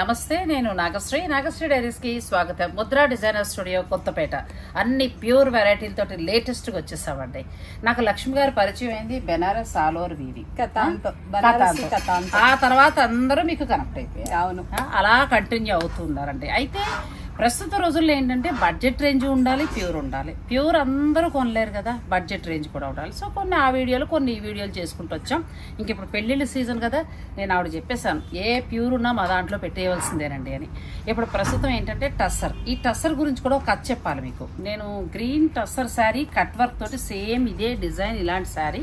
నమస్తే, నేను నాగశ్రీ. నాగశ్రీ డైరీస్ కి స్వాగతం. Mudra designer studio, Kothapeta. అన్ని ప్యూర్ వెరైటీలతో లేటెస్ట్ గా వచ్చేసామండి. నాకు లక్ష్మి గారు పరిచయం అయింది బెనారస్ ఆల్ ఓవర్ వీవి ఆ తర్వాత అందరూ మీకు కనెక్ట్ అయిపోయారు. అవును, అలా కంటిన్యూ అవుతున్నారండి. అయితే ప్రస్తుత రోజుల్లో ఏంటంటే బడ్జెట్ రేంజ్ ఉండాలి, ప్యూర్ ఉండాలి. ప్యూర్ అందరూ కొనలేరు కదా, బడ్జెట్ రేంజ్ కూడా ఉండాలి. సో కొన్ని ఆ వీడియోలు, కొన్ని ఈ వీడియోలు చేసుకుంటూ వచ్చాం. ఇంక ఇప్పుడు పెళ్లిళ్ళ సీజన్ కదా, నేను ఆవిడ చెప్పేశాను ఏ ప్యూర్ ఉన్నా మా దాంట్లో పెట్టేయవలసిందేనండి అని. ఇప్పుడు ప్రస్తుతం ఏంటంటే టస్సర్, ఈ టస్సర్ గురించి కూడా ఒక కథ చెప్పాలి మీకు. నేను green tussar sari cut work తోటి సేమ్ ఇదే డిజైన్ ఇలాంటి శారీ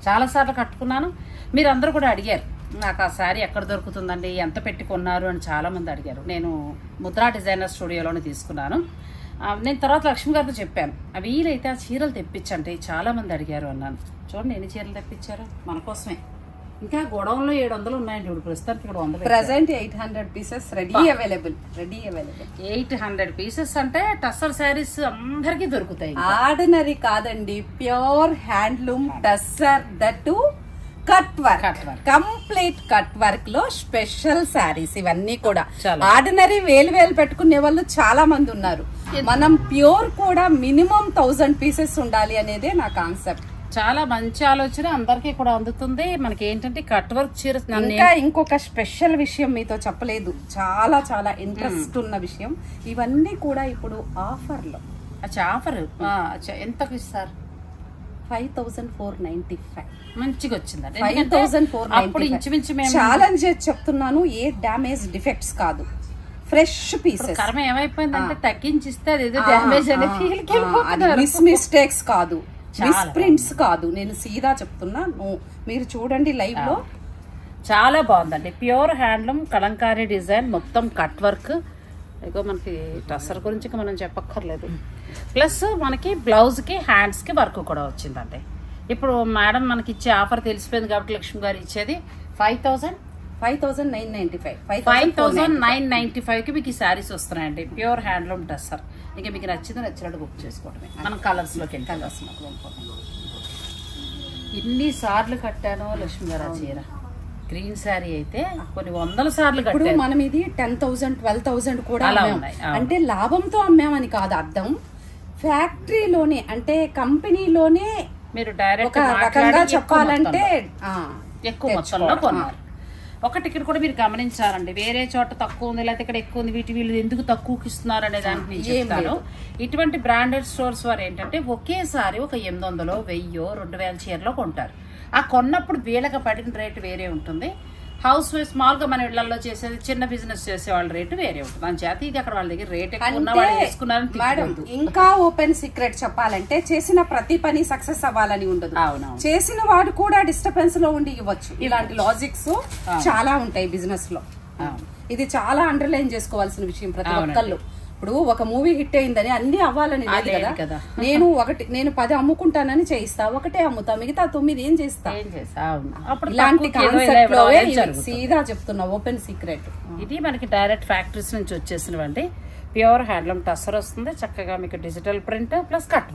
చాలాసార్లు కట్టుకున్నాను. మీరు అందరూ కూడా అడిగారు నాకు ఆ శారీ ఎక్కడ దొరుకుతుందండి, ఎంత పెట్టి కొన్నారు అని చాలా మంది అడిగారు. నేను ముద్రా డిజైనర్ స్టూడియోలోనే తీసుకున్నాను. నేను తర్వాత లక్ష్మి గారితో చెప్పాను, వీలైతే ఆ చీరలు తెప్పించండి, చాలా మంది అడిగారు అన్నాను. చూడండి ఎన్ని చీరలు తెప్పించారు మన కోసమే. ఇంకా గోడౌన్లో 700 ఉన్నాయండి. ఇప్పుడు ప్రస్తుతానికి ఇక్కడ 100, present 800 pieces ready available. 800 pieces అంటే టస్సర్ శారీస్ అందరికీ దొరుకుతాయి. ఆర్డినరీ కాదండి, pure handloom tussar, that cut work, complete cut work లో స్పెషల్ శారీస్ ఇవన్నీ కూడా. ఆర్డినరీ వేలు పెట్టుకునే వాళ్ళు చాలా మంది ఉన్నారు. మనం ప్యూర్ కూడా మినిమం 1000 పీసెస్ ఉండాలి అనేదే నా కాన్సెప్ట్. చాలా మంచి ఆలోచన, అందరికీ కూడా అందుతుంది. మనకి ఏంటంటే కట్ వర్క్ చీర. ఇంకా ఇంకొక స్పెషల్ విషయం మీతో చెప్పలేదు, చాలా చాలా ఇంట్రెస్ట్ ఉన్న విషయం. ఇవన్నీ కూడా ఇప్పుడు ఆఫర్ లో. ఆఫర్ ఎంతకు ఇస్తారు? 5495 మంచిగా వచ్చిందండి. 5495 ఛాలెంజ్ చెప్తున్నాను. ఏ డామేజ్ డిఫెక్ట్స్ కాదు, ఫ్రెష్ పీసెస్. కర్మ ఏమైపోయిందంటే తగ్గించిస్తే అదేదో డామేజ్ అనే ఫీల్ కి మిస్ మిస్టేక్స్ కాదు, మిస్ ప్రింట్స్ కాదు. నేను సీదా చెప్తున్నా, మీరు చూడండి లైవ్ లో. చాలా బాగుందండి. ప్యూర్ హ్యాండ్లూమ్ కలంకారీ డిజైన్, మొత్తం కట్ వర్క్. ఇగో మనకి టస్సర్ గురించి మనం చెప్పక్కర్లేదు. ప్లస్ మనకి బ్లౌజ్ కి హ్యాండ్స్ కి వర్క్ కూడా వచ్చిందండి. ఇప్పుడు మేడం మనకి ఇచ్చే ఆఫర్ తెలిసిపోయింది కాబట్టి లక్ష్మి గారు ఇచ్చేది 5995 కి మీకు ఈ శారీస్ వస్తున్నాయండి. Pure handloom tussar. ఇంకా మీకు నచ్చింది నచ్చినట్టు బుక్ చేసుకోవడమే. మనం కలర్స్ లోకి కలర్స్ ఇన్ని సార్లు కట్టాను లక్ష్మి గారు ఆ చీర. గ్రీన్ శారీ అయితే కొన్ని 100 సార్లు కట్టాను. మనం ఇది 10,000 12,000 కూడా అంటే లాభంతో అమ్మామని కాదు అర్థం. ఫ్యాక్టరీలోనే అంటే కంపెనీలోనే మీరు డైరెక్ట్ రకంగా చెప్పాలంటే ఎక్కువ మొత్తంలో కొన్నారు. ఒకటి ఇక్కడ కూడా మీరు గమనించాలండి, వేరే చోట తక్కువ ఉంది లేకపోతే ఇక్కడ ఎక్కువ ఉంది, వీళ్ళు ఎందుకు తక్కువకి ఇస్తున్నారు అనే దానికి నేను చెప్తాను. ఇటువంటి బ్రాండెడ్ స్టోర్స్ వారు ఏంటంటే ఒకేసారి ఒక 800, 1000, 2000 చీరలో కొంటారు. ఆ కొన్నప్పుడు వీళ్ళకి పడిన రేటు వేరే ఉంటుంది. హౌస్ వైఫ్ స్మాల్ గా మన ఇళ్లలో చేసేది, చిన్న బిజినెస్ చేసే వాళ్ళ రేటు వేరే ఉంటుంది. అని చేత ఇది అక్కడ వాళ్ళ దగ్గర రేట్ మేడం. ఇంకా ఓపెన్ సీక్రెట్ చెప్పాలంటే చేసిన ప్రతి పని సక్సెస్ అవ్వాలని ఉండదు. చేసిన వాడు కూడా డిస్టర్బెన్స్ లో ఉండి ఇవ్వచ్చు. ఇలాంటి లాజిక్స్ చాలా ఉంటాయి బిజినెస్ లో. ఇది చాలా అండర్లైన్ చేసుకోవాల్సిన విషయం ప్రతి ఒక్కళ్ళు. ఇప్పుడు ఒక మూవీ హిట్ అయిందని అన్ని అవ్వాలని లేదు కదా. నేను 10 అమ్ముకుంటానని చేయిస్తా, ఒకటే అమ్ముతా, మిగతా 9 ఏం చేస్తా. ఇలాంటి కాన్సెప్ట్ లో సీదా చెప్తున్నా, ఓపెన్ సీక్రెట్. ఇది మనకి డైరెక్ట్ ఫ్యాక్టరీస్ నుంచి వచ్చేసినవండి. ప్యూర్ హ్యాండ్లూమ్ టస్సర్ వస్తుంది. చక్కగా మీకు digital print plus cut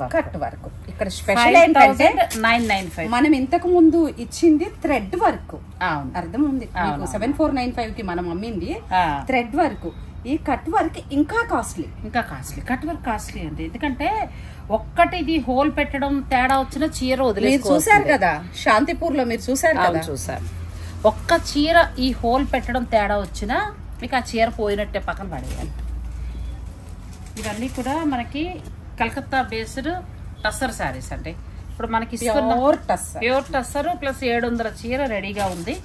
work. ఇక్కడ స్పెషల్ ఏంటంటే 995 మనం ఇంతకు ముందు ఇచ్చింది థ్రెడ్ వర్క్. అర్థం ఉంది, 7495 కి మనం అమ్మింది థ్రెడ్ వర్క్. ఈ కట్ వర్క్ ఇంకా కాస్ట్లీ. కట్ వర్క్ కాస్ట్లీ అండి. ఎందుకంటే ఒక్కటి ఇది హోల్ పెట్టడం తేడా వచ్చిన చీర వదిలేదు. చూసారు కదా శాంతిపూర్ లో, మీరు చూసారు కదా. చూసారు, ఒక్క చీర ఈ హోల్ పెట్టడం తేడా వచ్చినా మీకు ఆ చీర పోయినట్టే పక్కన పడేయాలి. ఇవన్నీ కూడా మనకి కలకత్తా బేస్డ్ టస్సర్ శారీస్ అండి. ఇప్పుడు మనకి ప్యూర్ టస్సర్ ప్లస్ 700 చీర రెడీగా ఉంది.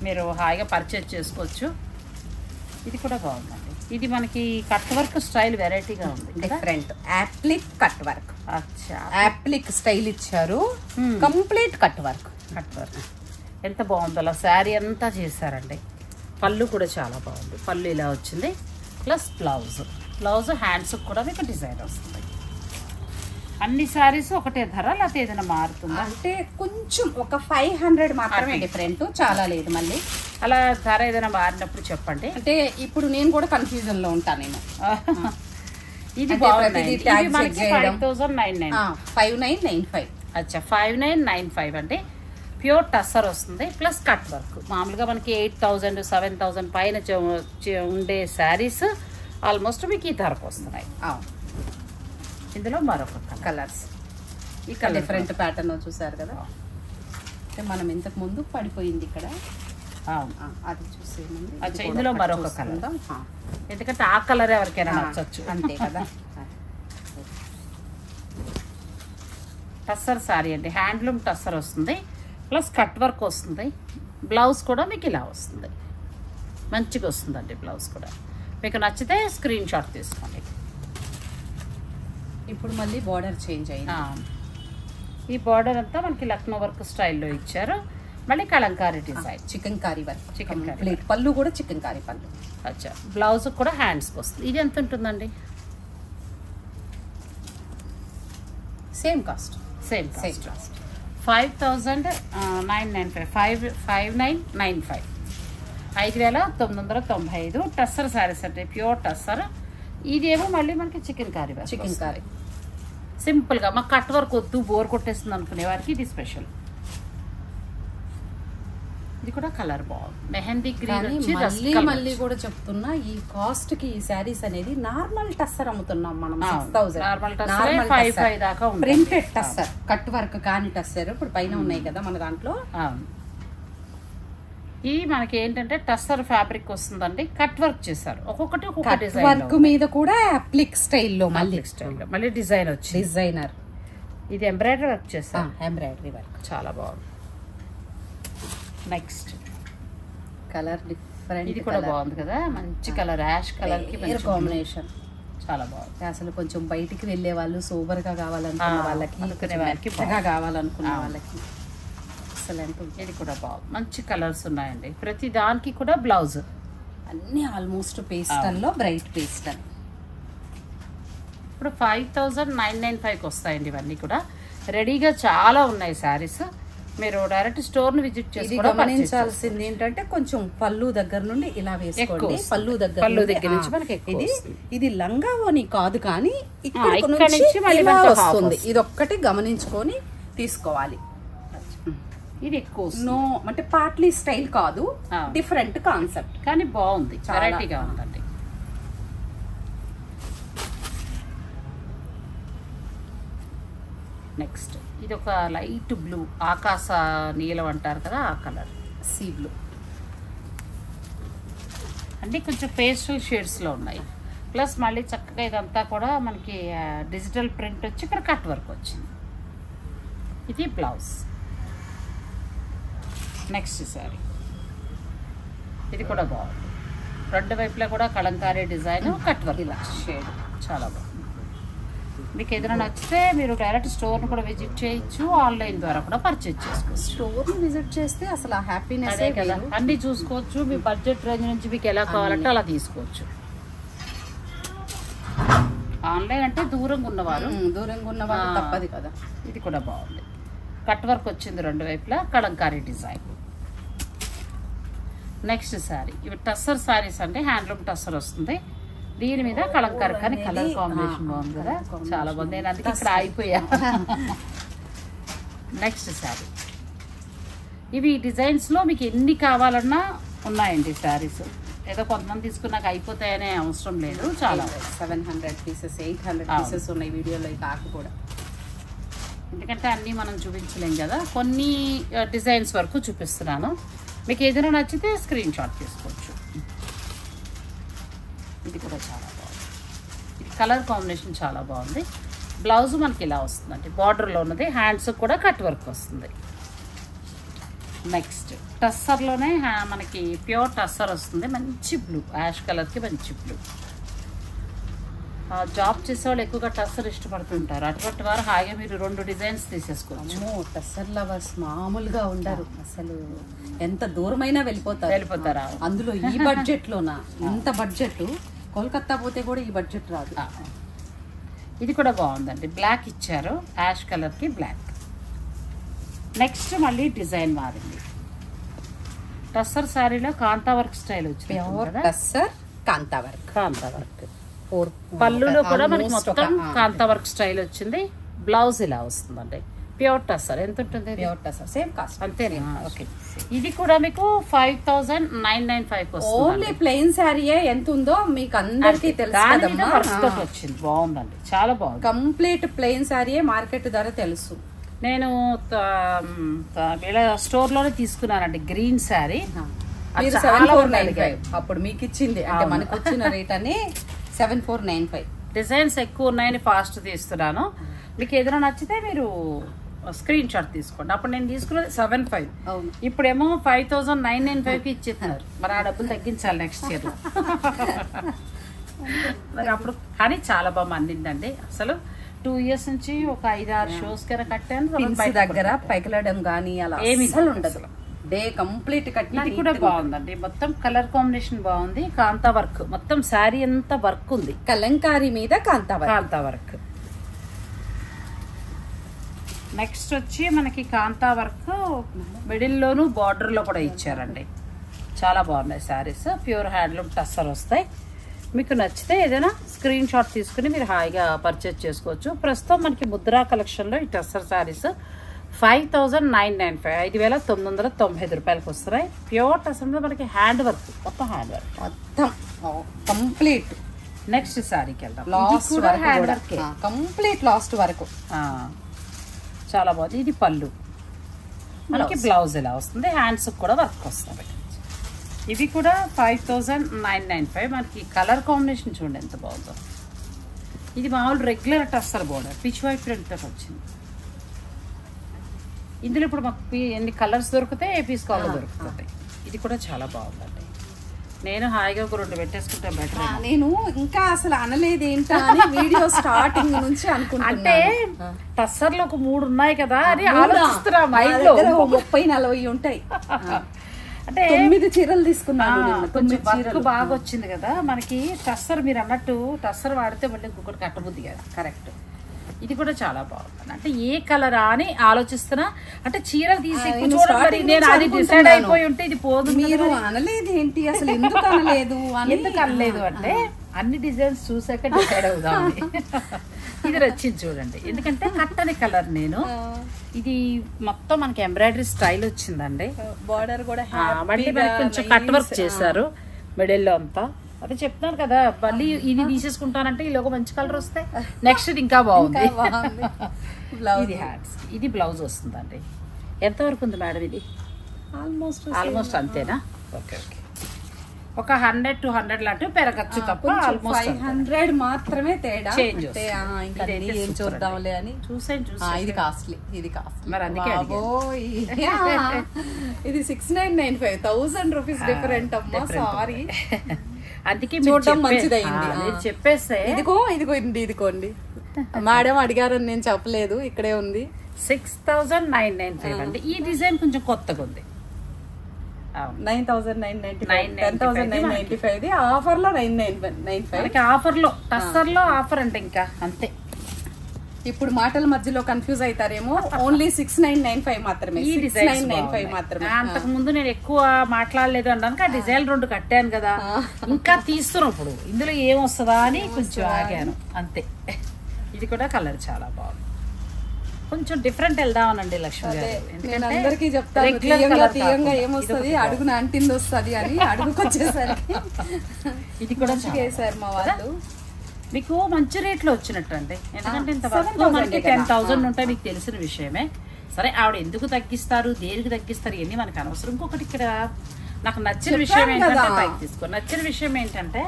మీరు హాయిగా పర్చేజ్ చేసుకోవచ్చు. ఇది కూడా బాగుందండి. ఇది మనకి కట్ వర్క్ స్టైల్ వెరైటీగా ఉంది, different. Applique cut work, applique style ఇచ్చారు. Complete cut work. ఎంత బాగుందో అలా శారీ అంతా చేశారండి. పళ్ళు కూడా చాలా బాగుంది. పళ్ళు ఇలా వచ్చింది ప్లస్ బ్లౌజ్ హ్యాండ్స్ కూడా మీకు డిజైన్ వస్తుంది. అన్ని సారీస్ ఒకటే ధర లేకపోతే ఏదైనా మారుతుందా అంటే కొంచెం ఒక 500 మాత్రమే డిఫరెంట్, చాలా లేదు. మళ్ళీ అలా ధర ఏదైనా మారినప్పుడు చెప్పండి. అంటే ఇప్పుడు నేను కూడా కన్ఫ్యూజన్ లో ఉంటాను. నేను ఇది 5995 5995 అచ్చా 5995 అంటే ప్యూర్ టస్సర్ వస్తుంది ప్లస్ కట్ వర్క్. మామూలుగా మనకి 8,000 7,000 పైన ఉండే శారీస్ ఆల్మోస్ట్ మీకు ఈ ధరకు వస్తున్నాయి. ఇందులో మరొక కలర్స్, ఈ కలర్ డిఫరెంట్ ప్యాటర్న్ చూసారు కదా. మనం ఇంతకు ముందు పడిపోయింది ఇక్కడ, అది చూసేయండి. అచ్చా, ఇందులో మరొక కలర్, ఎందుకంటే ఆ కలర్ ఎవరికైనా నచ్చచ్చు అంతే కదా. టస్సర్ సారీ అండి, హ్యాండ్లూమ్ టస్సర్ వస్తుంది ప్లస్ కట్ వర్క్ వస్తుంది. బ్లౌజ్ కూడా మీకు ఇలా వస్తుంది, మంచిగా వస్తుందండి బ్లౌజ్ కూడా. మీకు నచ్చితే స్క్రీన్ షాట్ తీసుకోండి. ఇప్పుడు మళ్ళీ బార్డర్ చేంజ్ అయింది. ఈ బార్డర్ అంతా మనకి లక్నో వర్క్ స్టైల్లో ఇచ్చారు. మళ్ళీ Kalamkari design, chikankari work, chikan plate పళ్ళు కూడా చికెన్ కారీ పళ్ళు. అచ్చా, బ్లౌజ్ కూడా హ్యాండ్స్కి వస్తుంది. ఇది ఎంత ఉంటుందండి? Same cost, same cost 5,995, 5,995, 5,995. Tussar saris అంటే ప్యూర్ టస్సర్. ఇదేమో మళ్ళీ మనకి chikankari work, chikankari సింపుల్గా. మాకు కట్ వర్క్ వద్దు, బోర్ కొట్టేస్తుంది అనుకునే వారికి ఇది స్పెషల్. ఇది కూడా కలర్ బాగుంది, మెహందీ గ్రీన్. మళ్ళీ కూడా చెప్తున్నా, ఈ కాస్ట్ కి ఈ శారీస్ అనేది నార్మల్ టస్సర్ అమ్ముతున్నాం మనం. 5,500 దాకా. ప్రింటెడ్ టస్సర్, కట్ వర్క్ కాని టస్సర్ ఇప్పుడు పైన ఉన్నాయి కదా మన దాంట్లో. ఈ మనకి ఏంటంటే టస్సర్ ఫ్యాబ్రిక్ వస్తుందండి, కట్ వర్క్ చేశారు. ఒక్కొక్కటి ఒక్కొక్క డిజైన్ వర్క్ మీద కూడా అప్లిక్ స్టైల్లో మళ్ళీ డిజైన్ వచ్చి డిజైనర్. ఇది ఎంబ్రాయిడరీ వర్క్ చేశారు, ఎంబ్రాయిడరీ వర్క్ చాలా బాగుంది. నెక్స్ట్ కలర్ డిఫరెంట్, ఇది కూడా బాగుంది కదా, మంచి కలర్, యాష్ కలర్ కి కాంబినేషన్ చాలా బాగుంది. అసలు కొంచెం బయటికి వెళ్ళే వాళ్ళు సూపర్ గా కావాలనుకున్న వాళ్ళకి, కావాలనుకున్న వాళ్ళకి ఎక్సలెంట్. ఇది కూడా బాగుంది, మంచి కలర్స్ ఉన్నాయండి. ప్రతి దానికి కూడా బ్లౌజ్ అన్ని ఆల్మోస్ట్ పేస్టల్లో, బ్రైట్ పేస్టల్. ఇప్పుడు 5,995 వస్తాయండి. ఇవన్నీ కూడా రెడీగా చాలా ఉన్నాయి శారీస్. మీరు డైరెక్ట్ స్టోర్ ని విజిట్ చేసి గమనించాల్సింది ఏంటంటే కొంచెం పళ్ళు దగ్గర నుండి ఇలా వేసుకోండి. పళ్ళు దగ్గర నుంచి మనకి ఇది లంగా ఓని కాదు కానీ ఇక్కడ వస్తుంది. ఇది ఒక్కటి గమనించుకొని తీసుకోవాలి. ఇది ఎక్కువ నో అంటే పార్ట్లీ స్టైల్ కాదు, డిఫరెంట్ కాన్సెప్ట్ కానీ బాగుంది, వెరైటీగా ఉందండి. నెక్స్ట్ ఇది ఒక లైట్ బ్లూ, ఆకాశ నీలం అంటారు కదా, ఆ కలర్, సీ బ్లూ. అంటే కొంచెం పేస్టల్ షేడ్స్లో ఉన్నాయి. ప్లస్ మళ్ళీ చక్కగా ఇదంతా కూడా మనకి డిజిటల్ ప్రింట్ వచ్చి ఇక్కడ కట్ వర్క్ వచ్చింది. ఇది బ్లౌజ్. నెక్స్ట్ సారీ, ఇది కూడా బాగుంది. రెండు వైపులా కూడా కలంకారీ డిజైన్, కట్ వర్క్ ఇలా షేడ్ చాలా బాగుంది. మీకు ఏదైనా నచ్చితే మీరు డైరెక్ట్ స్టోర్ని కూడా విజిట్ చేయొచ్చు, ఆన్లైన్ ద్వారా కూడా పర్చేజ్ చేసుకోవచ్చు. స్టోర్ని విజిట్ చేస్తే అసలు ఆ హ్యాపీనెస్ అదే కదా, అన్నీ చూసుకోవచ్చు. మీ బడ్జెట్ రేంజ్ నుంచి మీకు ఎలా కావాలంటే అలా తీసుకోవచ్చు. ఆన్లైన్ అంటే దూరంగా ఉన్నవారు తప్పదు కదా. ఇది కూడా బాగుంది, కట్ వర్క్ వచ్చింది రెండు వైపులా, కలంకారీ డిజైన్. నెక్స్ట్ శారీ, ఇవి టస్సర్ శారీస్ అంటే హ్యాండ్లూమ్ టస్సర్ వస్తుంది. దీని మీద కలంకారీ, కానీ కలర్ కాంబినేషన్ బాగుంది కదా, చాలా బాగుంది. నేను అందుకే ఇక్కడ అయిపోయా. నెక్స్ట్ శారీ, ఇవి డిజైన్స్లో మీకు ఎన్ని కావాలన్నా ఉన్నాయండి శారీస్. ఏదో కొంతమంది తీసుకున్నాక అయిపోతాయనే అవసరం లేదు, చాలా 700 పీసెస్ 800 పీసెస్ ఉన్నాయి వీడియోలో. కాకు కూడా ఎందుకంటే అన్నీ మనం చూపించలేం కదా, కొన్ని డిజైన్స్ వరకు చూపిస్తున్నాను. మీకు ఏదైనా నచ్చితే స్క్రీన్ షాట్ తీసుకోవచ్చు. ఇది కూడా చాలా బాగుంది, ఇది కలర్ కాంబినేషన్ చాలా బాగుంది. బ్లౌజ్ మనకి ఇలా వస్తుందండి, బార్డర్లో ఉన్నది, హ్యాండ్స్ కూడా కట్ వర్క్ వస్తుంది. నెక్స్ట్ టస్సర్లోనే మనకి ప్యూర్ టస్సర్ వస్తుంది, మంచి బ్లూ, యాష్ కలర్కి మంచి బ్లూ. జాబ్ చేసేవాళ్ళు ఎక్కువగా టస్సర్ ఇష్టపడుతుంటారు. అటువంటి వారు హాయిగా మీరు 2 డిజైన్స్ తీసేసుకోవచ్చు. టస్సర్ లవర్స్ మామూలుగా ఉండరు, అసలు ఎంత దూరమైనా వెళ్ళిపోతారా. అందులో ఈ బడ్జెట్ లోనా, ఇంత బడ్జెట్, కోల్కతా పోతే కూడా ఈ బడ్జెట్ రాదు. ఇది కూడా బాగుందండి, బ్లాక్ ఇచ్చారు, యాష్ కలర్కి బ్లాక్. నెక్స్ట్ మళ్ళీ డిజైన్ మారింది. టస్సర్ శారీలో కాంతా వర్క్ స్టైల్ వచ్చింది, కాంతా వర్క్. పళ్ళులో కూడా మనకి మొత్తం కాంతా వర్క్ స్టైల్ వచ్చింది. బ్లౌజ్ ఇలా వస్తుందండి, ప్యూర్ టస్సర్ ఎంత ఉంటుంది? ప్యూర్ టస్సర్ సేమ్ కాస్ట్ అంతేనే. ఓకే, ఇది కూడా మీకు 5995 ఓన్లీ ప్లెయిన్ శారీయే ఎంత ఉందో మీకు అందరికీ తెలుసు కదమ్మా. వచ్చింది, బాగుందండి, చాలా బాగుంది. కంప్లీట్ ప్లెయిన్ శారీయే, మార్కెట్ ధర తెలుసు. నేను వీళ్ళ స్టోర్ లోనే తీసుకున్నానండి గ్రీన్ శారీ. 7495 అప్పుడు మీకు ఇచ్చింది, అంటే మనకు వచ్చిన రేట్ అని 7495. డిజైన్స్ ఎక్కువ ఉన్నాయని ఫాస్ట్ తీస్తున్నాను. మీకు ఏదైనా నచ్చితే మీరు స్క్రీన్ షాట్ తీసుకోండి. అప్పుడు నేను తీసుకున్నది 75, ఇప్పుడేమో 5995కి ఇచ్చేస్తున్నారు. మరి ఆ డబ్బులు తగ్గించాలి నెక్స్ట్ ఇయర్. మరి అప్పుడు కానీ చాలా బాగా మండిందండి. అసలు 2 years నుంచి ఒక 5-6 షోస్ కన్నా కట్టాను. దగ్గర పైకలడం గానీ అలా ఏమి ఉండదు. డే కంప్లీట్ కట్టిన ఇది కూడా బాగుందండి. మొత్తం కలర్ కాంబినేషన్ బాగుంది. కాంతా వర్క్, మొత్తం శారీ అంతా వర్క్ ఉంది. కలంకారీ మీద కాంతా వర్క్. నెక్స్ట్ వచ్చి మనకి కాంతా వర్క్ మిడిల్ లోను బార్డర్ లో కూడా ఇచ్చారండి. చాలా బాగున్నాయి శారీస్. ప్యూర్ హ్యాండ్లూమ్ టస్సర్ వస్తాయి. మీకు నచ్చితే ఏదైనా స్క్రీన్ షాట్ తీసుకుని మీరు హాయిగా పర్చేజ్ చేసుకోవచ్చు. ప్రస్తుతం మనకి ముద్రా కలెక్షన్ లో ఈ టస్సర్ శారీస్ 5995, 5990 రూపాయలకి వస్తున్నాయి. ప్యూర్ టస్సర్ మీద మనకి హ్యాండ్ వర్క్, మొత్తం హ్యాండ్ వర్క్ మొత్తం కంప్లీట్. నెక్స్ట్ శారీకి వెళ్దాం. హ్యాండ్ వర్క్ కంప్లీట్ లాస్ట్ వరకు చాలా బాగుంది. ఇది పళ్ళు, మనకి బ్లౌజ్ ఇలా వస్తుంది. హ్యాండ్స్ కూడా వర్క్ వస్తుంది. ఇవి కూడా 5995. మనకి కలర్ కాంబినేషన్ చూడండి ఎంత బాగుందో. ఇది మామూలు regular tussar border, pitch white print తోటి వచ్చింది. ఇందులో ఇప్పుడు మాకు ఎన్ని కలర్స్ దొరుకుతాయి, ఏ పీస్ కాలర్ దొరుకుతాయి. ఇది కూడా చాలా బాగుందండి. నేను హాయిగా ఒక 2 పెట్టేసుకుంటా బెటర్. నేను ఇంకా అసలు అనలేదు ఏంటా అని వీడియో స్టార్టింగ్ నుంచి అనుకుంటా. అంటే టస్సర్లు ఒక 3 ఉన్నాయి కదా అని ఆలోచిస్తున్నా మైండ్ లో. 30-40 ఉంటాయి. అంటే 9 చీరలు తీసుకున్నాను. కొంచెం వర్క్ బాగా వచ్చింది కదా మనకి. టస్సర్ మీరు అన్నట్టు టస్సర్ వాడితే మళ్ళీ ఇంకొకటి కట్టబుద్ది కదా. కరెక్ట్. ఇది కూడా చాలా బాగుంది. అంటే ఏ కలరా అని ఆలోచిస్తున్నా. అంటే చీరలు తీసి నేను అది డిసైడ్ అయిపోయి ఉంటే ఇది పోదు. మీరు అనలేదు ఏంటి అసలు, ఎందుకు అనలేదు? ఎందుకు అనలేదు అంటే అన్ని డిజైన్స్ చూసాక డిసైడ్ అవుదాం. ఇది వచ్చింది చూడండి, ఎందుకంటే కట్టని కలర్. నేను ఇది మొత్తం మనకి ఎంబ్రాయిడరీ స్టైల్ వచ్చిందండి. బార్డర్ కూడా మళ్ళీ మనకి కొంచెం కట్ వర్క్ చేశారు మిడిల్ లో అంతా. అదే చెప్తాను కదా, మళ్ళీ ఇది తీసేసుకుంటానంటే ఈలోగా మంచి కలర్ వస్తాయి. నెక్స్ట్ ఇది ఇంకా బాగుంది. ఇది హ్యాండ్స్, ఇది బ్లౌజ్ వస్తుందండి. ఎంత వరకు ఉంది మేడం ఇది? ఆల్మోస్ట్ అంతేనా? Okay okay. ఒక 100-200 లాంటివి పెరగచ్చు తప్ప 500 మాత్రమే తేడా. ఏం చూద్దాంలే అని చూసాను. ఇది కాస్ట్లీ, ఇది కాస్ట్లీ. మరి అందుకే ఇది 6995, 1000 రూపీస్ డిఫరెంట్ అమ్మా. సారీ, అందుకే చూడడం మంచిదైంది. చెప్పేస్తే ఇదిగోండి మేడం అడిగారని నేను చెప్పలేదు, ఇక్కడే ఉంది. 6995 అండి. ఈ డిజైన్ కొంచెం కొత్తగా ఉంది. 9995, 10995. ఆఫర్ లో 9995. ఆఫర్ లో టస్సర్ లో ఆఫర్ అంటే ఇంకా అంతే. ఇప్పుడు మాటల మధ్యలో కన్ఫ్యూజ్ అవుతారేమో. ఓన్లీ 6995 మాత్రమే. 6995 మాత్రమే. అంతకు ముందు నేను ఎక్కువ మాట్లాడలేదు అనడానికి ఆ డిజైన్ 2 కట్టాను కదా, ఇంకా తీస్తున్నాం. ఇప్పుడు ఇందులో ఏం వస్తుందా అని కొంచెం ఆగాను అంతే. ఇది కూడా కలర్ చాలా బాగుంది. కొంచెం డిఫరెంట్ వెళ్దామనండి లక్ష్మి గారు. అందరికీ చెప్తాను తీయంగా ఏమొస్తుంది, అడుగున అంటింది వస్తుంది అని. అడుగుకి వచ్చేసరికి ఇది కూడా చేశారు మా వాళ్ళు. మీకు మంచి రేట్లో వచ్చినట్టు అండి. ఎందుకంటే ఇంతవరకు మనకి 10,000 ఉంటాయి, మీకు తెలిసిన విషయమే. సరే, ఆవిడ ఎందుకు తగ్గిస్తారు, దేనికి తగ్గిస్తారు, ఇవన్నీ మనకు అనవసరం. ఇంకొకటి ఇక్కడ నాకు నచ్చిన విషయం ఏంటంటే, పైకి తీసుకో నచ్చిన విషయం ఏంటంటే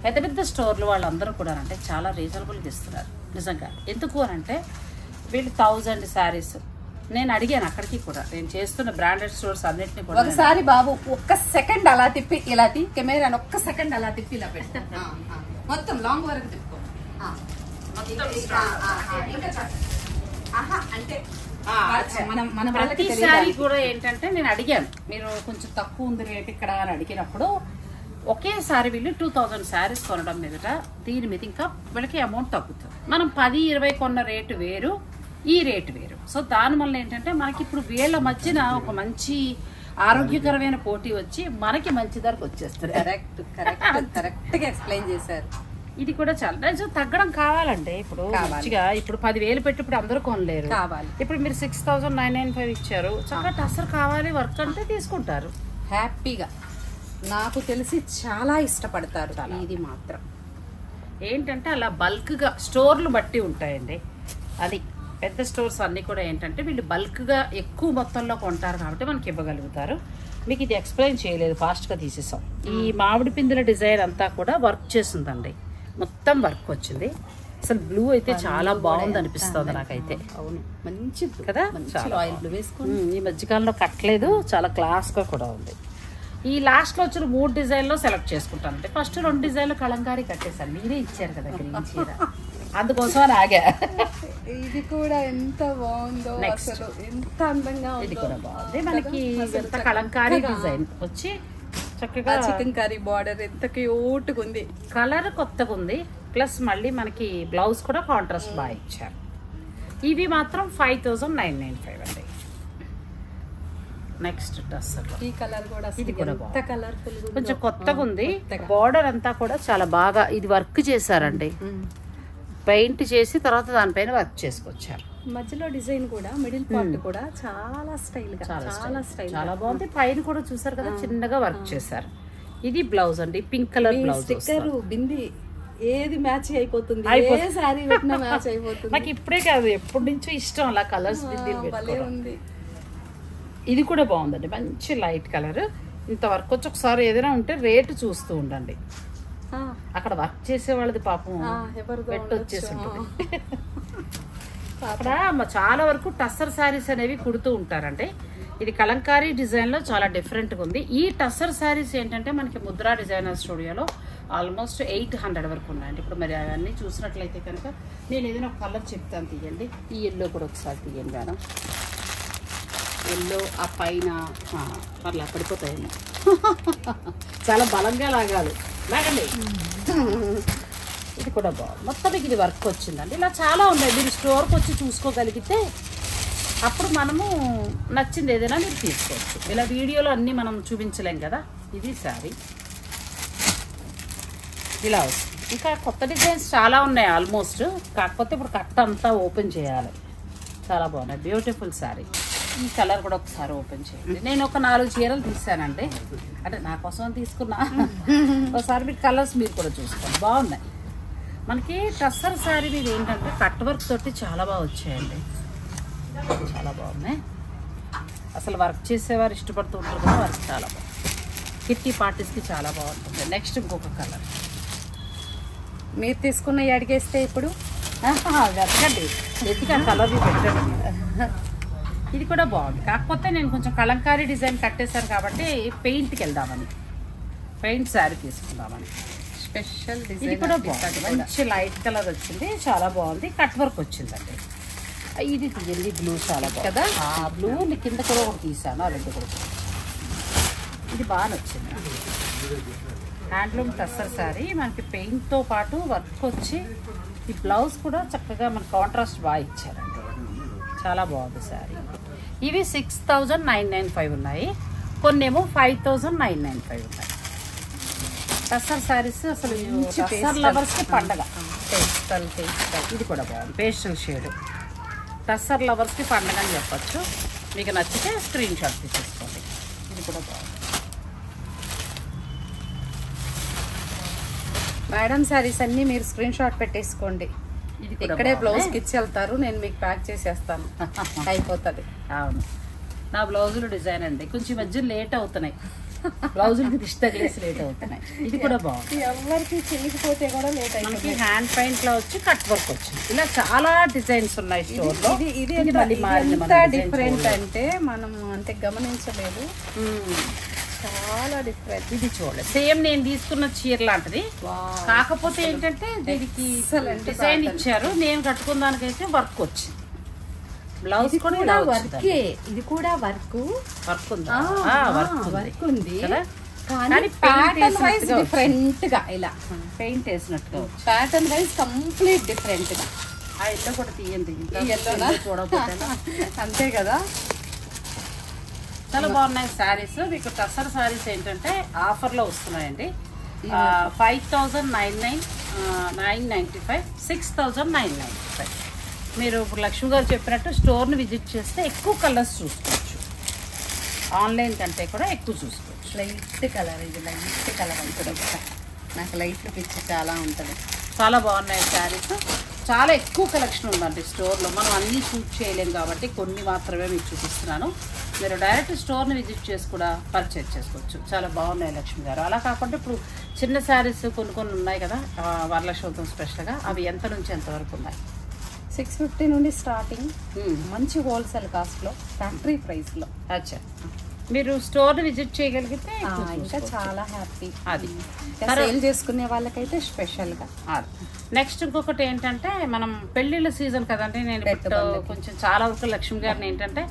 పెద్ద పెద్ద స్టోర్లు వాళ్ళందరూ కూడా అంటే చాలా రీజనబుల్గా ఇస్తున్నారు నిజంగా. ఎందుకు అని అంటే వీళ్ళు 1000 శారీస్ నేను అడిగాను అక్కడికి కూడా. నేను చేస్తున్న బ్రాండెడ్ స్టోర్స్ అన్నిటిని కూడా. ఒకసారి బాబు ఒక్క సెకండ్ అలా తిప్పి, ఇలా కెమెరా ఒక్క సెకండ్ అలా తిప్పి ఇలా పెట్టు. మొత్తం లాంగ్ వరకు తిప్పుకో. ప్రతిసారి కూడా ఏంటంటే నేను అడిగాను, మీరు కొంచెం తక్కువ ఉంది రేట్ ఇక్కడ అని అడిగినప్పుడు ఒకేసారి వీళ్ళు 2000 శారీస్ కొనడం మీదట దీని మీద ఇంకా వీళ్ళకి అమౌంట్ తగ్గుతుంది. మనం 10-20 కొన్న రేటు వేరు, ఈ రేటు వేరు. సో దానివల్ల ఏంటంటే మనకి ఇప్పుడు వీళ్ళ మధ్యన ఒక మంచి ఆరోగ్యకరమైన పోటీ వచ్చి మనకి మంచి ధరకు వచ్చేస్తారు. కరెక్ట్ గా ఎక్స్ప్లెయిన్ చేశారు. ఇది కూడా చాలా నిజం తగ్గడం కావాలండి. ఇప్పుడు మంచిగా ఇప్పుడు 10,000 పెట్టి ఇప్పుడు అందరూ కొనలేరు. ఇప్పుడు మీరు 6,995 ఇచ్చారు, చక్కగా టస్సర్ కావాలి వర్క్ అంటే తీసుకుంటారు హ్యాపీగా. నాకు తెలిసి చాలా ఇష్టపడతారు. ఇది మాత్రం ఏంటంటే అలా బల్క్గా స్టోర్లు బట్టి ఉంటాయండి. అది పెద్ద స్టోర్స్ అన్నీ కూడా ఏంటంటే వీళ్ళు బల్క్గా ఎక్కువ మొత్తంలో కొంటారు కాబట్టి మనకి ఇవ్వగలుగుతారు. మీకు ఇది ఎక్స్ప్లెయిన్ చేయలేదు, ఫాస్ట్గా తీసేసాం. ఈ మామిడి పిందుల డిజైన్ అంతా కూడా వర్క్ చేస్తుందండి, మొత్తం వర్క్ వచ్చింది. అసలు బ్లూ అయితే చాలా బాగుంది అనిపిస్తుంది నాకైతే. అవును, మంచి కదా, ఆయిల్ బ్లూ వేసుకుని ఈ మధ్యకాలంలో కట్టలేదు, చాలా క్లాస్గా కూడా ఉంది. ఈ లాస్ట్లో వచ్చిన 3 డిజైన్లో సెలెక్ట్ చేసుకుంటానంటే ఫస్ట్ 2 డిజైన్లు కలంకారీ కట్టేసాను, మీరే ఇచ్చారు కదా గ్రీన్ చీర, అందుకోసం అని ఆగా. ఇది కూడా ఎంత బాగుందో, అసలు ఎంత అందంగా ఉంది. ఇది కూడా బాగుంది మనకి, ఎంత కలంకారీ డిజైన్ వచ్చి చక్కగా చికెన్ కర్రీ బార్డర్ ఎంత క్యూట్గా ఉంది. కలర్ కొత్తగా ఉంది, ప్లస్ మళ్ళీ మనకి బ్లౌజ్ కూడా కాంట్రాస్ట్ బాగా ఇచ్చారు. ఇవి మాత్రం 5,995 అండి. నెక్స్ట్ టస్సర్ ఈ కలర్ కూడా, ఇది కూడా ఎంత కలర్ఫుల్, కొంచెం కొత్తగా ఉంది. బార్డర్ అంతా కూడా చాలా బాగా ఇది వర్క్ చేశారండి, పెయింట్ చేసి తర్వాత దానిపైన వర్క్ చేసుకొచ్చారు. మధ్యలో డిజైన్ కూడా, మిడిల్ పార్ట్ కూడా చాలా స్టైల్ గా, చాలా స్టైల్, చాలా బాగుంది. పైన కూడా చూసారు కదా చిన్నగా వర్క్ చేశారు. ఇది బ్లౌజ్ అండి, పింక్ కలర్ బ్లౌజ్. స్టిక్కర్ బింది ఏది మ్యాచ్ అయిపోతుంది, ఏ సారీ పెట్టినా మ్యాచ్ అయిపోతుంది. నాకు ఇప్పుడే కాదు ఎప్పటి నుంచో ఇష్టం అలా కలర్స్ ఉంది. ఇది కూడా బాగుందండి, మంచి లైట్ కలర్. ఇంత వర్క్ వచ్చి ఒకసారి ఏదైనా ఉంటే రేటు చూస్తూ ఉండండి. అక్కడ వర్క్ చేసే వాళ్ళది పాపం పెట్టి వచ్చేసి ఉంటుంది. అక్కడ చాలా వరకు టస్సర్ శారీస్ అనేవి కుడుతూ ఉంటారండి. ఇది కలంకారీ డిజైన్ లో చాలా డిఫరెంట్ గా ఉంది. ఈ టస్సర్ శారీస్ ఏంటంటే మనకి ముద్రా డిజైనర్ స్టూడియోలో ఆల్మోస్ట్ 800 వరకు ఉన్నాయండి. ఇప్పుడు మరి అవన్నీ చూసినట్లయితే కనుక నేను ఏదైనా ఒక కలర్ చెప్తాను, తీయండి. ఈ ఎల్లో కూడా ఒకసారి తీయండి మేడం. ఎల్లో ఆ పైన పర్లా పడిపోతాయేమో, చాలా బలంగా లాగాలి, లాగండి. ఇది కూడా బాగుంది, మొత్తం ఇది వర్క్ వచ్చిందండి. ఇలా చాలా ఉన్నాయి, మీరు స్టోర్కి వచ్చి చూసుకోగలిగితే అప్పుడు మనము నచ్చింది ఏదైనా మీరు తీసుకోవచ్చు. ఇలా వీడియోలో అన్నీ మనం చూపించలేం కదా. ఇది శారీ ఇలా వస్తుంది. ఇంకా కొత్త డిజైన్స్ చాలా ఉన్నాయి ఆల్మోస్ట్, కాకపోతే ఇప్పుడు కట్ట అంతా ఓపెన్ చేయాలి. చాలా బాగున్నాయి, బ్యూటిఫుల్ శారీ. ఈ కలర్ కూడా ఒకసారి ఓపెన్ చేయండి. నేను ఒక 4 చీరలు తీసానండి, అంటే నా కోసం తీసుకున్నా. ఒకసారి మీరు కలర్స్ మీరు కూడా చూసుకోండి, బాగున్నాయి. మనకి టస్సర్ శారీ మీద ఏంటంటే కట్ వర్క్ తోటి చాలా బాగా వచ్చాయండి, చాలా బాగున్నాయి. అసలు వర్క్ చేసేవారు ఇష్టపడుతూ ఉంటారు కదా, వర్క్ చాలా బాగుంది. కిట్టి పార్టీస్కి చాలా బాగుంటుంది. నెక్స్ట్ ఇంకొక కలర్ మీరు తీసుకున్న అడిగేస్తే ఇప్పుడు వెతకండి, ఎత్తిగా కలర్ పెట్టండి. ఇది కూడా బాగుంది, కాకపోతే నేను కొంచెం కలంకారీ డిజైన్ కట్టేశాను కాబట్టి పెయింట్కి వెళ్దామని, పెయింట్ శారీ తీసుకుందామని స్పెషల్ డిజైన్. ఇది కూడా బాగుంది, మంచి లైట్ కలర్ వచ్చింది, చాలా బాగుంది. కట్ వర్క్ వచ్చిందండి. ఇది తీయండి, బ్లూ చాలా బాగుంది కదా. బ్లూ కింద కూడా ఒకటి తీసాను, ఆ రెండు కూడా. ఇది బాగా నచ్చింది. హ్యాండ్లూమ్ టస్సర్ శారీ మనకి పెయింట్తో పాటు వర్క్ వచ్చి, ఈ బ్లౌజ్ కూడా చక్కగా మన కాంట్రాస్ట్ బాగా ఇచ్చారండి, చాలా బాగుంది శారీ. ఇవి 6,995 ఉన్నాయి, కొన్నేమో 5,995 ఉన్నాయి. టస్సర్ శారీస్ అసలు టస్సర్ లవర్స్కి పండగ. పేస్టల్ ఇది కూడా బాగుంది, పేస్టల్ షేడ్. టస్సర్ లవర్స్కి పండగ అని చెప్పచ్చు. మీకు నచ్చితే స్క్రీన్ షాట్ తీసేసుకోండి. ఇది కూడా బాగుంది. మేడం శారీస్ అన్ని మీరు స్క్రీన్ షాట్ పెట్టేసుకోండి, ఇక్కడే బ్లౌజ్కి ఇచ్చి వెళ్తారు, నేను మీకు ప్యాక్ చేసేస్తాను, అయిపోతుంది. అవును, నా బ్లౌజులు డిజైన్ అండి కొంచెం మధ్య లేట్ అవుతున్నాయి, బ్లౌజులకి దిష్టి తగిలేసి లేట్ అవుతున్నాయి. ఇది కూడా బాగుంది, ఎవరికి చినిగిపోతే కూడా లేట్ మనకి హ్యాండ్ పెయింట్ లో వచ్చి కట్ వర్క్ వచ్చింది. ఇలా చాలా డిజైన్స్ ఉన్నాయి స్టోర్ లో. ఇది డిఫరెంట్ అంటే మనం అంటే గమనించలేదు, చాలా డిఫరెంట్. ఇది చూడలేదు, సేమ్ నేను తీసుకున్న చీర లాంటిది, కాకపోతే ఏంటంటే దీనికి డిజైన్ ఇచ్చారు, నేను కట్టుకున్న దానికైతే వర్క్ వచ్చింది. బ్లౌజ్ కూడా వర్కే, ఇది కూడా వర్క్ ఉందా? వర్క్ ఉంది కదా, కానీ ప్యాటర్న్ వైజ్ డిఫరెంట్ గా, ఇలా పెయింట్ వేసినట్టుగా ప్యాటర్న్ వైజ్ కంప్లీట్ డిఫరెంట్ గా. ఆ ఎల్లో కూడా తీయండి, చూడకపోతే అంతే కదా. చాలా బాగున్నాయి శారీస్. మీకు టస్సర్ శారీస్ ఏంటంటే ఆఫర్ లో వస్తున్నాయండి. 5,999 995 6,995. మీరు ఇప్పుడు లక్ష్మి గారు చెప్పినట్టు స్టోర్ని విజిట్ చేస్తే ఎక్కువ కలర్స్ చూసుకోవచ్చు, ఆన్లైన్ కంటే కూడా ఎక్కువ చూసుకోవచ్చు. లైట్ కలర్, ఇది లైట్ కలర్ అంటే నాకు లైట్ పిచ్చి చాలా ఉంటుంది. చాలా బాగున్నాయి శారీస్, చాలా ఎక్కువ కలెక్షన్ ఉందండి స్టోర్లో. మనం అన్నీ షూట్ చేయలేం కాబట్టి కొన్ని మాత్రమే మీకు చూపిస్తున్నాను. మీరు డైరెక్ట్ స్టోర్ని విజిట్ చేసి కూడా పర్చేజ్ చేసుకోవచ్చు. చాలా బాగున్నాయి లక్ష్మి గారు. అలా కాకుండా ఇప్పుడు చిన్న శారీస్ కొన్ని ఉన్నాయి కదా వరలక్ష్మి స్పెషల్గా, అవి ఎంత నుంచి ఎంతవరకు ఉన్నాయి? 650 నుండి స్టార్టింగ్, మంచి హోల్సేల్ కాస్ట్లో, ఫ్యాక్టరీ ప్రైస్లో. అచ్చా, మీరు స్టోర్ని విజిట్ చేయగలిగితే ఇంకా చాలా హ్యాపీ. అది సేల్ చేసుకునే వాళ్ళకైతే స్పెషల్గా. నెక్స్ట్ ఇంకొకటి ఏంటంటే, మనం పెళ్ళిళ్ళ సీజన్ కదండి. నేను ఇప్పుడు కొంచెం చాలా వరకు లక్ష్మి గారిని ఏంటంటే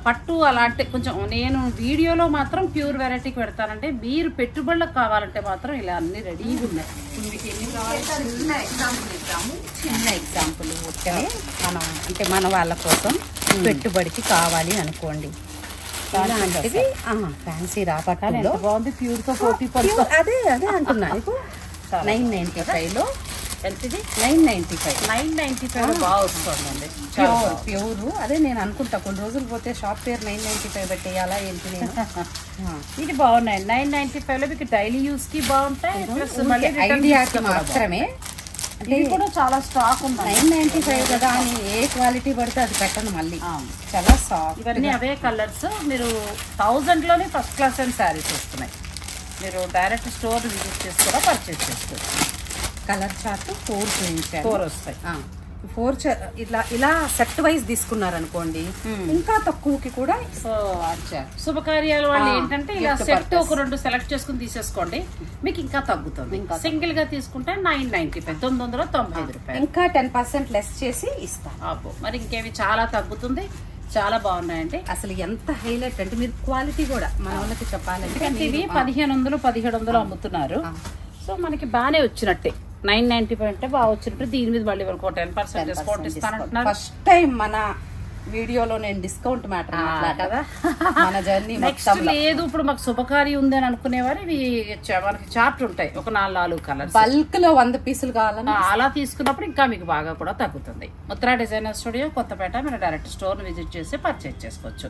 పట్టు అలాంటి కొంచెం, నేను వీడియోలో మాత్రం ప్యూర్ వెరైటీకి పెడతానంటే, మీరు పెట్టుబడులకు కావాలంటే మాత్రం ఇలా అన్ని రెడీగా ఉన్నాయి. మీకు ఎన్ని కావాలి? చిన్న ఎగ్జాంపుల్ ఓకే, మనం అంటే మన వాళ్ళ కోసం పెట్టుబడికి కావాలి అనుకోండి, అలాంటివి ఫ్యాన్సీ రాపట్టాలి. బాగుంది, ప్యూర్ తో 40%. అదే అంటున్నా. 995లో ఎంతది? 995 బాగా వస్తుందండి, ప్యూర్. అదే నేను అనుకుంటా కొన్ని రోజులు పోతే షాప్ పేరు 995 పెట్టేయాలా ఏంటి నేను. ఇది బాగున్నాయి. 995లో మీకు డైలీ యూస్ కి బాగుంటాయి, ఐడియాకి మాత్రమే. ఇది కూడా చాలా స్టాక్ ఉంది. 995 కదా అని ఏ క్వాలిటీ పడితే అది పెట్టను మళ్ళీ, చాలా సాఫ్ట్. ఇవన్నీ అవే కలర్స్. మీరు 1000లోనే ఫస్ట్ క్లాస్ అండ్ శారీస్ వస్తున్నాయి. మీరు డైరెక్ట్ స్టోర్ విజిట్ చేసి కూడా పర్చేస్ చేసుకోవచ్చు. కలర్ చార్ట్ 4 చూపించారు, 4 వస్తాయి. 4 ఇలా సెట్ వైజ్ తీసుకున్నారనుకోండి ఇంకా తక్కువకి కూడా. సో అచ్చా, శుభకార్యాలు వాళ్ళు ఏంటంటే ఇలా సెట్ ఒక 2 సెలెక్ట్ చేసుకుని తీసేసుకోండి, మీకు ఇంకా తగ్గుతుంది. సింగిల్ గా తీసుకుంటే 995, 995 రూపాయలు, ఇంకా 10% లెస్ చేసి ఇస్తాం. అబ్బో, మరి ఇంకేమి చాలా తగ్గుతుంది. చాలా బాగున్నాయండి. అసలు ఎంత హైలైట్ అంటే, మీరు క్వాలిటీ కూడా మన వాళ్ళకి చెప్పాలంటే ఇవి 1500 1700 అమ్ముతున్నారు. సో మనకి బాగానే వచ్చినట్టే. 995 అంటే బాగా వచ్చినప్పుడు దీని మీద మళ్ళీ 10% డిస్కౌంట్ ఇస్తానంటున్నారు. ఫస్ట్ టైం మన వీడియోలో నేను డిస్కౌంట్ మ్యాటర్ మాట్లాడదా. మన జర్నీ నెక్స్ట్ లేదు, ఇప్పుడు మాకు శుభకార్యం ఉంది అని అనుకునేవారు ఇవి మనకి చార్ట్ ఉంటాయి, ఒక 4 కలర్స్ బల్క్ లో 100 పీసులు కావాలని అలా తీసుకున్నప్పుడు ఇంకా మీకు బాగా కూడా తగ్గుతుంది. Uttara designer studio, Kothapeta. మీరు డైరెక్ట్ స్టోర్ విజిట్ చేసి పర్చేజ్ చేసుకోవచ్చు.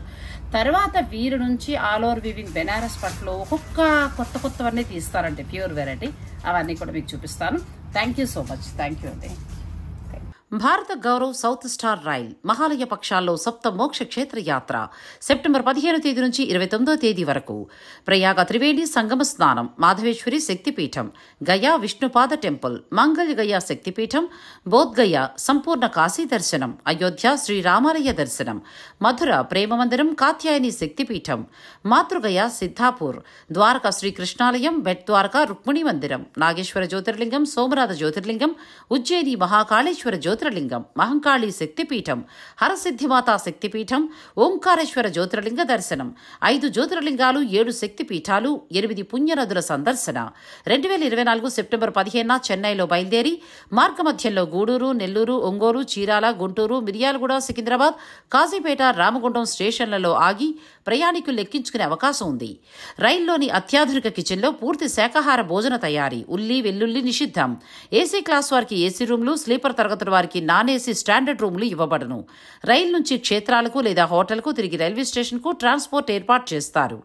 తర్వాత వీరి నుంచి ఆల్ ఓవర్ వీవింగ్ బెనారస్ పట్లు ఒక్కొక్క కొత్తవన్నీ తీస్తారంటే ప్యూర్ వెరైటీ, అవన్నీ కూడా మీకు చూపిస్తాను. Thank you so much. Thank you అండి. Bharat Gaurav south star rail Mahalaya పక్షాల్లో సప్త మోక్ష క్షేత్ర యాత్ర సెప్టెంబర్ 15వ తేదీ నుంచి 29వ తేదీ వరకు. ప్రయాగ త్రివేణి సంగమ స్నానం, మాధవేశ్వరి శక్తిపీఠం, గయా విష్ణుపాద టెంపుల్, మంగళ గయా శక్తిపీఠం, బోధ్గయ సంపూర్ణ కాశీ దర్శనం, అయోధ్య శ్రీరామాలయ దర్శనం, మధుర ప్రేమ మందిరం కాత్యాయని శక్తిపీఠం, మాతృగయ సిద్ధాపూర్, ద్వారకా శ్రీకృష్ణాలయం, బెట్ ద్వారకా రుక్మిణి మందిరం, నాగేశ్వర జ్యోతిర్లింగం, సోమనాథ జ్యోతిర్లింగం, ఉజ్జయిని మహాకాళేశ్వర జ్యోతిర్లింగం, మహంకాళి శక్తిపీఠం, హరసిద్ధిమాతా శక్తిపీఠం, ఓంకారేశ్వర జ్యోతిర్లింగ దర్శనం, 5 జ్యోతిర్లింగాలు, 7 శక్తిపీఠాలు, 8 పుణ్యనదుల సందర్శన. 2024 సెప్టెంబర్ 15న చెన్నైలో బయలుదేరి మార్గమధ్యంలో గూడూరు, నెల్లూరు, ఒంగోలు, చీరాల, గుంటూరు, మిర్యాలగూడ, సికింద్రాబాద్, కాజీపేట, రామగుండం స్టేషన్లలో ఆగి ప్రయాణికులు ఎక్కించుకునే అవకాశం ఉంది. రైల్లోని అత్యాధునిక కిచెన్లో పూర్తి శాకాహార భోజన తయారీ, ఉల్లి వెల్లుల్లి నిషిద్ధం. ఏసీ క్లాస్ వారికి ఏసీ రూమ్లు, స్లీపర్ తరగతుల వారికి నాన్ ఏసీ స్టాండర్డ్ రూమ్లు ఇవ్వబడును. రైలు నుంచి క్షేత్రాలకు లేదా హోటల్కు తిరిగి రైల్వే స్టేషన్కు ట్రాన్స్పోర్ట్ ఏర్పాటు చేస్తారు.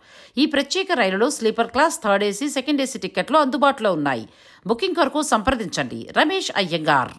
ఈ ప్రత్యేక రైలులో sleeper class, third AC, second AC టికెట్లు అందుబాటులో ఉన్నాయి. బుకింగ్ కొరకు సంప్రదించండి. రమేష్ అయ్యంగార్.